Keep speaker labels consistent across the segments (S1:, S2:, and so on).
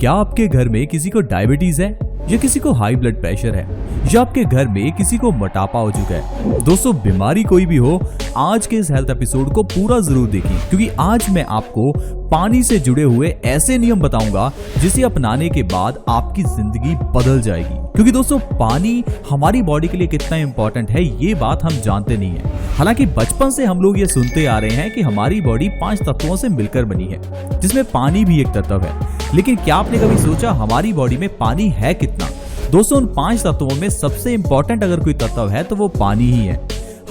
S1: क्या आपके घर में किसी को डायबिटीज है, या किसी को हाई ब्लड प्रेशर है, या आपके घर में किसी को मोटापा हो चुका है? दोस्तों, बीमारी कोई भी हो, आज के इस हेल्थ एपिसोड को पूरा जरूर देखें, क्योंकि आज मैं आपको पानी से जुड़े हुए ऐसे नियम बताऊंगा जिसे अपनाने के बाद आपकी जिंदगी बदल जाएगी। क्योंकि दोस्तों, पानी हमारी बॉडी के लिए कितना इंपॉर्टेंट है ये बात हम जानते नहीं है। हालांकि बचपन से हम लोग ये सुनते आ रहे हैं कि हमारी बॉडी 5 तत्वों से मिलकर बनी है, जिसमें पानी भी एक तत्व है। लेकिन क्या आपने कभी सोचा हमारी बॉडी में पानी है कितना? दोस्तों, उन 5 तत्वों में सबसे इंपॉर्टेंट अगर कोई तत्व है तो वो पानी ही है।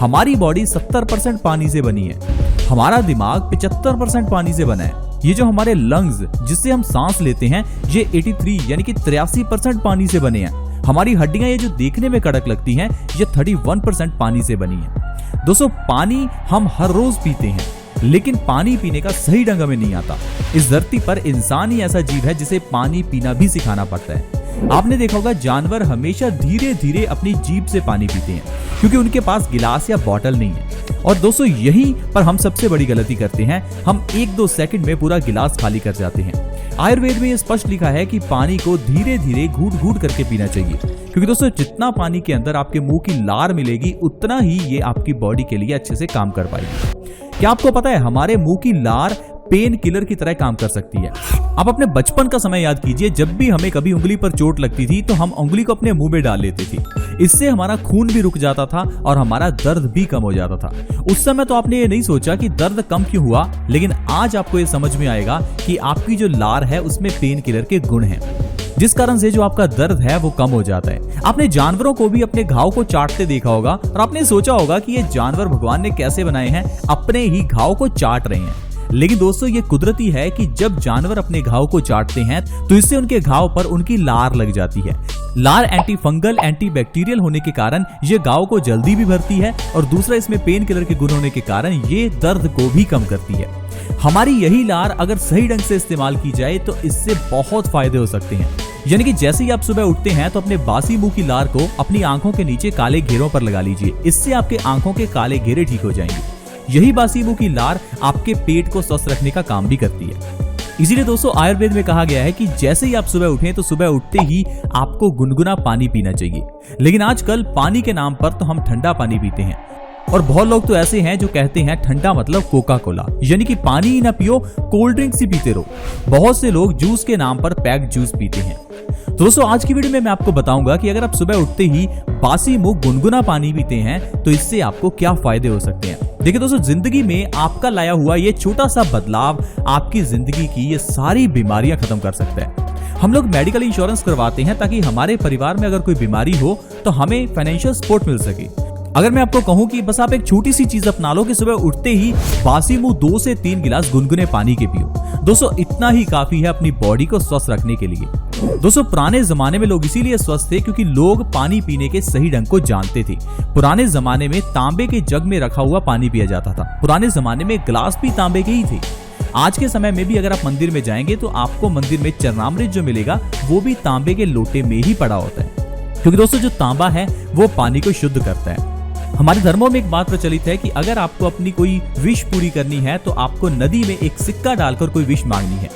S1: हमारी बॉडी 70% पानी से बनी है। हमारा दिमाग 75% पानी से बना है। ये जो हमारे लंग्स जिससे हम सांस लेते हैं, ये 83 यानी कि 83% पानी से बने हैं। हमारी हड्डियां ये जो देखने में कड़क लगती हैं, ये 31% पानी से बनी है। दोस्तों, पानी हम हर रोज पीते हैं, लेकिन पानी पीने का सही ढंग हमें नहीं आता। इस धरती पर इंसान ही ऐसा जीव है जिसे पानी पीना भी सिखाना पड़ता है। आपने देखा होगा, जानवर हमेशा धीरे धीरे अपनी जीभ से पानी पीते हैं, क्योंकि उनके पास गिलास या बोतल नहीं है। और दोस्तों, यहीं पर हम सबसे बड़ी गलती करते हैं। हम 1-2 सेकंड में पूरा गिलास खाली कर जाते हैं। आयुर्वेद में यह स्पष्ट लिखा है कि पानी को धीरे धीरे घूट घूट करके पीना चाहिए, क्योंकि दोस्तों, जितना पानी के अंदर आपके मुंह की लार मिलेगी, उतना ही ये आपकी बॉडी के लिए अच्छे से काम कर पाएगी। क्या आपको पता है, हमारे मुंह की लार पेन किलर की तरह काम कर सकती है। आप अपने बचपन का समय याद कीजिए, जब भी हमें कभी उंगली पर चोट लगती थी तो हम उंगली को अपने मुंह में डाल लेते थे। इससे हमारा खून भी रुक जाता था और हमारा दर्द भी कम हो जाता था। उस समय तो आपने ये नहीं सोचा कि दर्द कम क्यों हुआ, लेकिन आज आपको ये समझ में आएगा कि आपकी जो लार है उसमें पेन किलर के गुण हैं, जिस कारण से जो आपका दर्द है वो कम हो जाता है। आपने जानवरों को भी अपने घाव को चाटते देखा होगा और आपने सोचा होगा कि ये जानवर भगवान ने कैसे बनाए हैं, अपने ही घाव को चाट रहे हैं। लेकिन दोस्तों, ये कुदरती है कि जब जानवर अपने घाव को चाटते हैं तो इससे उनके घाव पर उनकी लार लग जाती है। लार एंटी फंगल, एंटी बैक्टीरियल होने के कारण ये घाव को जल्दी भी भरती है, और दूसरा इसमें पेन किलर के गुण होने के कारण ये दर्द को भी कम करती है। हमारी यही लार अगर सही ढंग से इस्तेमाल की जाए तो इससे बहुत फायदे हो सकते हैं। यानी कि जैसे ही आप सुबह उठते हैं तो अपने बासी मुंह की लार को अपनी आंखों के नीचे काले घेरों पर लगा लीजिए। इससे आपके आंखों के काले घेरे ठीक हो जाएंगे। यही बासी मुंह की लार आपके पेट को स्वस्थ रखने का काम भी करती है। इसीलिए दोस्तों, आयुर्वेद में कहा गया है कि जैसे ही आप सुबह उठें तो सुबह उठते ही आपको गुनगुना पानी पीना चाहिए। लेकिन आजकल पानी के नाम पर तो हम ठंडा पानी पीते हैं, और बहुत लोग तो ऐसे हैं जो कहते हैं ठंडा मतलब कोका कोला, यानी कि पानी ही ना पियो, कोल्ड ड्रिंक्स ही पीते रहो। बहुत से लोग जूस के नाम पर पैक्ड जूस पीते हैं। दोस्तों, आज की वीडियो में मैं आपको बताऊंगा कि अगर आप सुबह उठते ही बासी मुंह गुनगुना पानी पीते हैं तो इससे आपको क्या फायदे हो सकते हैं। देखिए दोस्तों, जिंदगी में आपका लाया हुआ ये छोटा सा बदलाव आपकी जिंदगी की ये सारी बीमारियां खत्म कर सकता है। हम लोग मेडिकल इंश्योरेंस करवाते हैं ताकि हमारे परिवार में अगर कोई बीमारी हो तो हमें फाइनेंशियल सपोर्ट मिल सके। अगर मैं आपको कहूं कि बस आप एक छोटी सी चीज अपना लो कि सुबह उठते ही बासी मुंह 2 से 3 गिलास गुनगुने पानी के पियो, दोस्तों, इतना ही काफी है अपनी बॉडी को स्वस्थ रखने के लिए। दोस्तों, पुराने जमाने में लोग इसीलिए स्वस्थ थे क्योंकि लोग पानी पीने के सही ढंग को जानते थे। पुराने जमाने में तांबे के जग में रखा हुआ पानी पिया जाता था। पुराने जमाने में गिलास भी तांबे के ही थे। आज के समय में भी अगर आप मंदिर में जाएंगे तो आपको मंदिर में चरणामृत जो मिलेगा वो भी तांबे के लोटे में ही पड़ा होता है, क्योंकि दोस्तों, जो तांबा है वो पानी को शुद्ध करता है। हमारे धर्मों में एक बात प्रचलित है कि अगर आपको अपनी कोई विश पूरी करनी है तो आपको नदी में एक सिक्का डालकर कोई विश मांगनी है।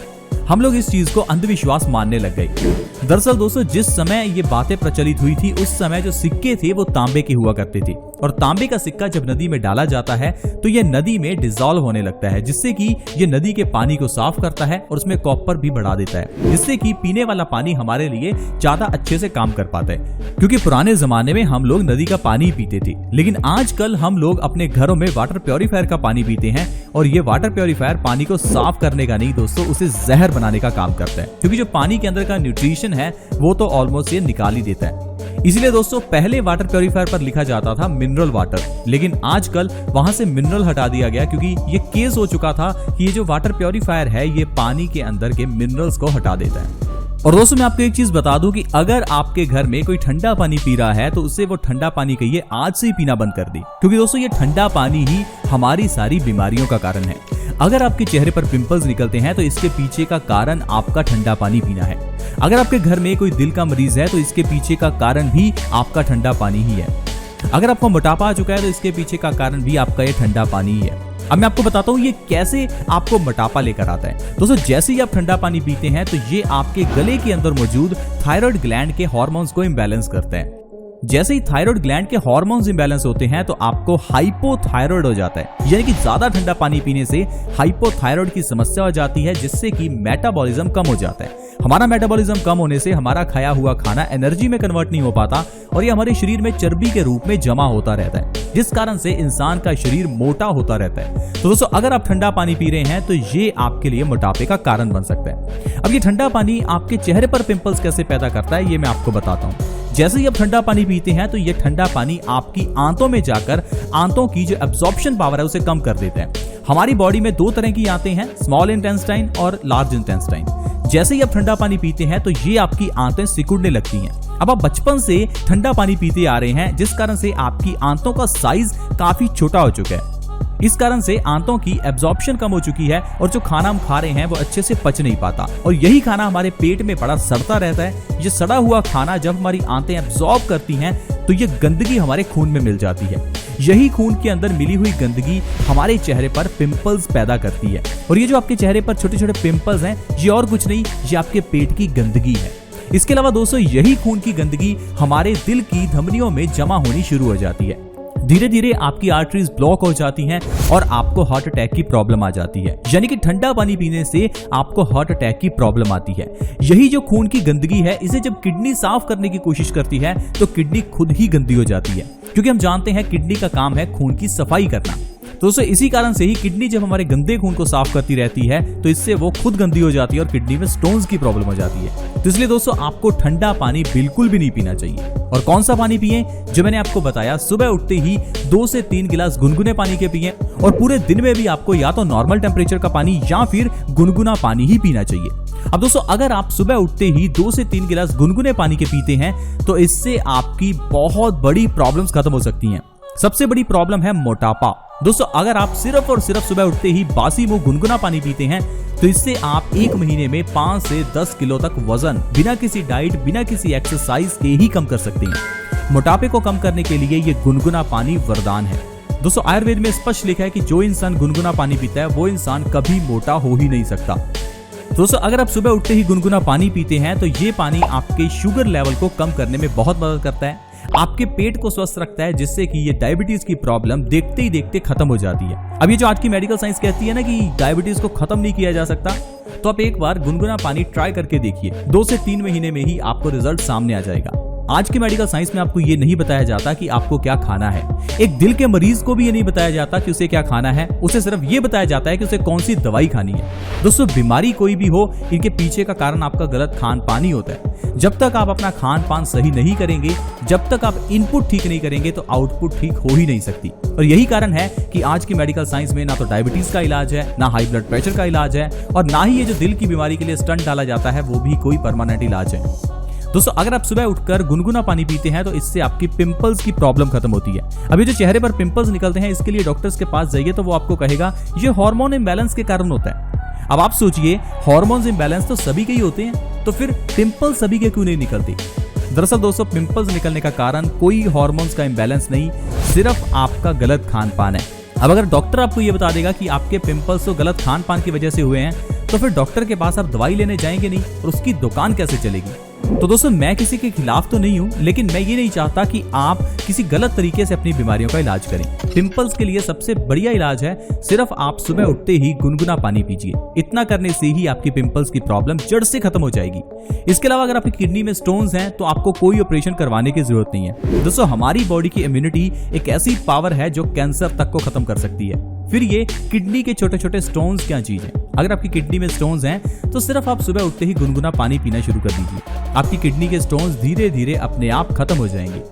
S1: हम लोग इस चीज को अंधविश्वास मानने लग गए। दरअसल दोस्तों, जिस समय ये बातें प्रचलित हुई थी उस समय जो सिक्के थे वो तांबे के हुआ करते थे, और तांबे का सिक्का जब नदी में डाला जाता है तो ये नदी में डिसॉल्व होने लगता है, जिससे कि ये नदी के पानी को साफ करता है और उसमें कॉपर भी बढ़ा देता है, जिससे कि पीने वाला पानी हमारे लिए ज्यादा अच्छे से काम कर पाता है। क्योंकि पुराने जमाने में हम लोग नदी का पानी पीते थे, लेकिन आजकल हम लोग अपने घरों में वाटर प्योरीफायर का पानी पीते हैं, और ये वाटर प्योरीफायर पानी को साफ करने का नहीं दोस्तों, उसे जहर बनाने का काम करता है, क्योंकि जो पानी के अंदर का न्यूट्रिशन है वो तो ऑलमोस्ट ये निकाल ही देता है। इसीलिए दोस्तों, पहले वाटर प्योरीफायर पर लिखा जाता था मिनरल वाटर, लेकिन आजकल वहां से मिनरल हटा दिया गया, क्योंकि ये केस हो चुका था कि ये जो वाटर प्योरीफायर है ये पानी के अंदर के मिनरल्स को हटा देता है। और दोस्तों, मैं आपको एक चीज बता दूं कि अगर आपके घर में कोई ठंडा पानी पी रहा है तो उससे वो ठंडा पानी कहिए आज से ही पीना बंद कर दे, क्योंकि दोस्तों, ये ठंडा पानी ही हमारी सारी बीमारियों का कारण है। अगर आपके चेहरे पर पिंपल्स निकलते हैं तो इसके पीछे का कारण आपका ठंडा पानी पीना है। अगर आपके घर में कोई दिल का मरीज है तो इसके पीछे का कारण भी आपका ठंडा पानी ही है। अगर आपको मोटापा आ चुका है तो इसके पीछे का कारण भी आपका ये ठंडा पानी ही है। अब मैं आपको बताता हूँ ये कैसे आपको मोटापा लेकर आता है। दोस्तों जैसे ही आप ठंडा पानी पीते हैं तो ये आपके गले के अंदर मौजूद थायराइड ग्लैंड के हार्मोन्स को इम्बैलेंस करता है। जैसे ही थायराइड ग्लैंड के हार्मोन्स इम्बैलेंस होते हैं तो आपको हाइपोथायराइड हो जाता है, यानी कि ज्यादा ठंडा पानी पीने से हाइपोथायराइड की समस्या हो जाती है, जिससे कि मेटाबॉलिज्म कम हो जाता है। हमारा मेटाबॉलिज्म कम होने से हमारा खाया हुआ खाना एनर्जी में कन्वर्ट नहीं हो पाता और ये हमारे शरीर में चर्बी के रूप में जमा होता रहता है, जिस कारण से इंसान का शरीर मोटा होता रहता है। तो दोस्तों अगर आप ठंडा पानी पी रहे हैं तो ये आपके लिए मोटापे का कारण बन सकता है। अब ये ठंडा पानी आपके चेहरे पर पिंपल्स कैसे पैदा करता है ये मैं आपको बताता हूँ। जैसे ही आप ठंडा पानी पीते हैं तो ये ठंडा पानी आपकी आंतों में जाकर आंतों की जो एब्जॉर्प्शन पावर है उसे कम कर देता है। हमारी बॉडी में दो तरह की आंतें हैं, स्मॉल इंटेस्टाइन और लार्ज इंटेस्टाइन। जैसे ही आप ठंडा पानी पीते हैं तो ये आपकी आंतें सिकुड़ने लगती हैं। अब आप बचपन से ठंडा पानी पीते आ रहे हैं, जिस कारण से आपकी आंतों का साइज काफी छोटा हो चुका है। इस कारण से आंतों की एब्जॉर्प्शन कम हो चुकी है और जो खाना हम खा रहे हैं वो अच्छे से पच नहीं पाता और यही खाना हमारे पेट में बड़ा सड़ता रहता है। ये सड़ा हुआ खाना जब हमारी आंतें एब्जॉर्ब करती हैं तो ये गंदगी हमारे खून में मिल जाती है। यही खून के अंदर मिली हुई गंदगी हमारे चेहरे पर पिंपल्स पैदा करती है और ये जो आपके चेहरे पर छोटे छोटे पिंपल्स हैं ये और कुछ नहीं, ये आपके पेट की गंदगी है। इसके अलावा दोस्तों यही खून की गंदगी हमारे दिल की धमनियों में जमा होनी शुरू हो जाती है। धीरे धीरे आपकी आर्टरीज ब्लॉक हो जाती हैं और आपको हार्ट अटैक की प्रॉब्लम आ जाती है, यानी कि ठंडा पानी पीने से आपको हार्ट अटैक की प्रॉब्लम आती है। यही जो खून की गंदगी है इसे जब किडनी साफ करने की कोशिश करती है तो किडनी खुद ही गंदी हो जाती है, क्योंकि हम जानते हैं किडनी का काम है खून की सफाई करना। तो दोस्तों इसी कारण से ही किडनी जब हमारे गंदे खून को साफ करती रहती है तो इससे वो खुद गंदी हो जाती है और किडनी में स्टोन्स की प्रॉब्लम हो जाती है। तो इसलिए दोस्तों आपको ठंडा पानी बिल्कुल भी नहीं पीना चाहिए। और कौन सा पानी पिए? जो मैंने आपको बताया, सुबह उठते ही 2 से 3 गिलास गुनगुने पानी के पिए और पूरे दिन में भी आपको या तो नॉर्मल टेम्परेचर का पानी या फिर गुनगुना पानी ही पीना चाहिए। अब दोस्तों अगर आप सुबह उठते ही 2 से 3 गिलास गुनगुने पानी के पीते हैं तो इससे आपकी बहुत बड़ी प्रॉब्लम्स खत्म हो सकती हैं। सबसे बड़ी प्रॉब्लम है मोटापा। दोस्तों अगर आप सिर्फ और सिर्फ सुबह उठते ही बासी मुंह गुनगुना पानी पीते हैं तो इससे आप 1 महीने में 5 से 10 किलो तक वजन बिना किसी डाइट, बिना किसी एक्सरसाइज के ही कम कर सकते हैं। मोटापे को कम करने के लिए ये गुनगुना पानी वरदान है। दोस्तों आयुर्वेद में स्पष्ट लिखा है कि जो इंसान गुनगुना पानी पीता है वो इंसान कभी मोटा हो ही नहीं सकता। दोस्तों अगर आप सुबह उठते ही गुनगुना पानी पीते हैं तो ये पानी आपके शुगर लेवल को कम करने में बहुत मदद करता है, आपके पेट को स्वस्थ रखता है, जिससे कि ये डायबिटीज की प्रॉब्लम देखते ही देखते खत्म हो जाती है। अब ये जो आज की मेडिकल साइंस कहती है ना कि डायबिटीज को खत्म नहीं किया जा सकता, तो आप एक बार गुनगुना पानी ट्राई करके देखिए। 2 से 3 महीने में ही आपको रिजल्ट सामने आ जाएगा। आज की मेडिकल साइंस में आपको ये नहीं बताया जाता कि आपको क्या खाना है। एक दिल के मरीज को भी ये नहीं बताया जाता कि उसे क्या खाना है, उसे सिर्फ ये बताया जाता है कि उसे कौन सी दवाई खानी है। दोस्तों बीमारी कोई भी हो, इनके पीछे का कारण आपका गलत खान पान ही होता है। जब तक आप अपना खान पान सही नहीं करेंगे, जब तक आप इनपुट ठीक नहीं करेंगे तो आउटपुट ठीक हो ही नहीं सकती। और यही कारण है कि आज की मेडिकल साइंस में ना तो डायबिटीज का इलाज है, ना हाई ब्लड प्रेशर का इलाज है और ना ही ये जो दिल की बीमारी के लिए स्टंट डाला जाता है वो भी कोई परमानेंट इलाज है। दोस्तों अगर आप सुबह उठकर गुनगुना पानी पीते हैं तो इससे आपकी पिंपल्स की प्रॉब्लम खत्म होती है। अभी जो चेहरे पर पिंपल्स निकलते हैं इसके लिए डॉक्टर्स के पास जाइए तो वो आपको कहेगा ये हार्मोन इम्बैलेंस के कारण होता है। अब आप सोचिए हार्मोन्स इम्बैलेंस तो सभी के ही होते हैं, तो फिर पिंपल्स सभी के क्यों नहीं निकलते? दरअसल दोस्तों पिंपल्स निकलने का कारण कोई हार्मोन्स का इम्बैलेंस नहीं, सिर्फ आपका गलत खान पान है। अब अगर डॉक्टर आपको ये बता देगा कि आपके पिंपल्स तो गलत खान पान की वजह से हुए हैं, तो फिर डॉक्टर के पास आप दवाई लेने जाएंगे नहीं और उसकी दुकान कैसे चलेगी? तो दोस्तों मैं किसी के खिलाफ तो नहीं हूँ, लेकिन मैं ये नहीं चाहता कि आप किसी गलत तरीके से अपनी बीमारियों का इलाज करें। पिंपल्स के लिए सबसे बढ़िया इलाज है सिर्फ आप सुबह उठते ही गुनगुना पानी पीजिए। इतना करने से ही आपकी पिंपल्स की प्रॉब्लम जड़ से खत्म हो जाएगी। इसके अलावा अगर आपकी किडनी में स्टोन्स हैं तो आपको कोई ऑपरेशन करवाने की जरूरत नहीं है। दोस्तों हमारी बॉडी की इम्यूनिटी एक ऐसी पावर है जो कैंसर तक को खत्म कर सकती है। फिर ये किडनी के छोटे छोटे स्टोन्स क्या चीज है? अगर आपकी किडनी में स्टोन्स हैं तो सिर्फ आप सुबह उठते ही गुनगुना पानी पीना शुरू कर दीजिए। आपकी किडनी के स्टोन्स धीरे धीरे अपने आप खत्म हो जाएंगे।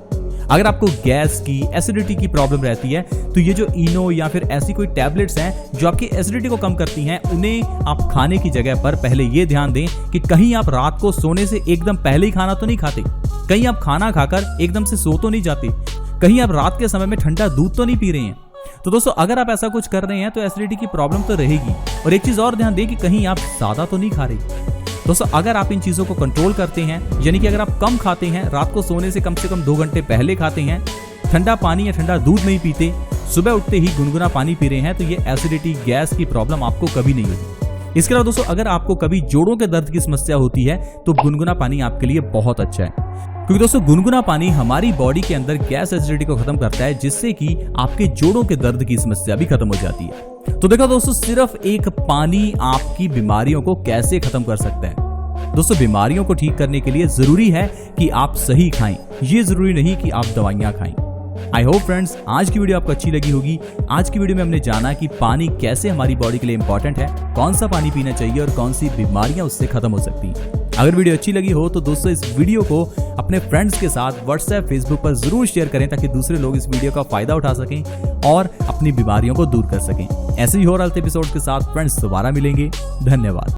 S1: अगर आपको गैस की, एसिडिटी की प्रॉब्लम रहती है तो ये जो इनो या फिर ऐसी कोई टैबलेट्स हैं जो आपकी एसिडिटी को कम करती हैं, उन्हें आप खाने की जगह पर पहले ये ध्यान दें कि कहीं आप रात को सोने से एकदम पहले ही खाना तो नहीं खाते, कहीं आप खाना खाकर एकदम से सो तो नहीं जाते, कहीं आप रात के समय में ठंडा दूध तो नहीं पी रहे हैं। तो दोस्तों अगर आप ऐसा कुछ कर रहे हैं तो एसिडिटी की प्रॉब्लम तो रहेगी। और एक चीज और ध्यान दें कि कहीं आप ज्यादा तो नहीं खा रहे। दोस्तों अगर आप इन चीजों को कंट्रोल करते हैं, यानी कि अगर आप कम खाते हैं, रात को सोने से कम 2 घंटे पहले खाते हैं, ठंडा पानी या ठंडा दूध नहीं पीते, सुबह उठते ही गुनगुना पानी पी रहे हैं तो ये एसिडिटी, गैस की प्रॉब्लम आपको कभी नहीं होगी। इसके अलावा दोस्तों, अगर आपको कभी जोड़ों के दर्द की समस्या होती है तो गुनगुना पानी आपके लिए बहुत अच्छा है, क्योंकि दोस्तों गुनगुना पानी हमारी बॉडी के अंदर गैस एसिडिटी को खत्म करता है, जिससे कि आपके जोड़ों के दर्द की समस्या भी खत्म हो जाती है। तो देखो दोस्तों, सिर्फ एक पानी आपकी बीमारियों को कैसे खत्म कर सकता है। दोस्तों, बीमारियों को ठीक करने के लिए जरूरी है कि आप सही खाएं, ये जरूरी नहीं कि आप दवाइयां खाएं। आई होप फ्रेंड्स, आज की वीडियो आपको अच्छी लगी होगी। आज की वीडियो में हमने जाना कि पानी कैसे हमारी बॉडी के लिए इंपॉर्टेंट है, कौन सा पानी पीना चाहिए और कौन सी बीमारियां उससे खत्म हो सकती हैं। अगर वीडियो अच्छी लगी हो तो दोस्तों इस वीडियो को अपने फ्रेंड्स के साथ व्हाट्सएप, फेसबुक पर जरूर शेयर करें, ताकि दूसरे लोग इस वीडियो का फायदा उठा सकें और अपनी बीमारियों को दूर कर सकें। ऐसे ही और हेल्थ एपिसोड के साथ फ्रेंड्स दोबारा मिलेंगे। धन्यवाद।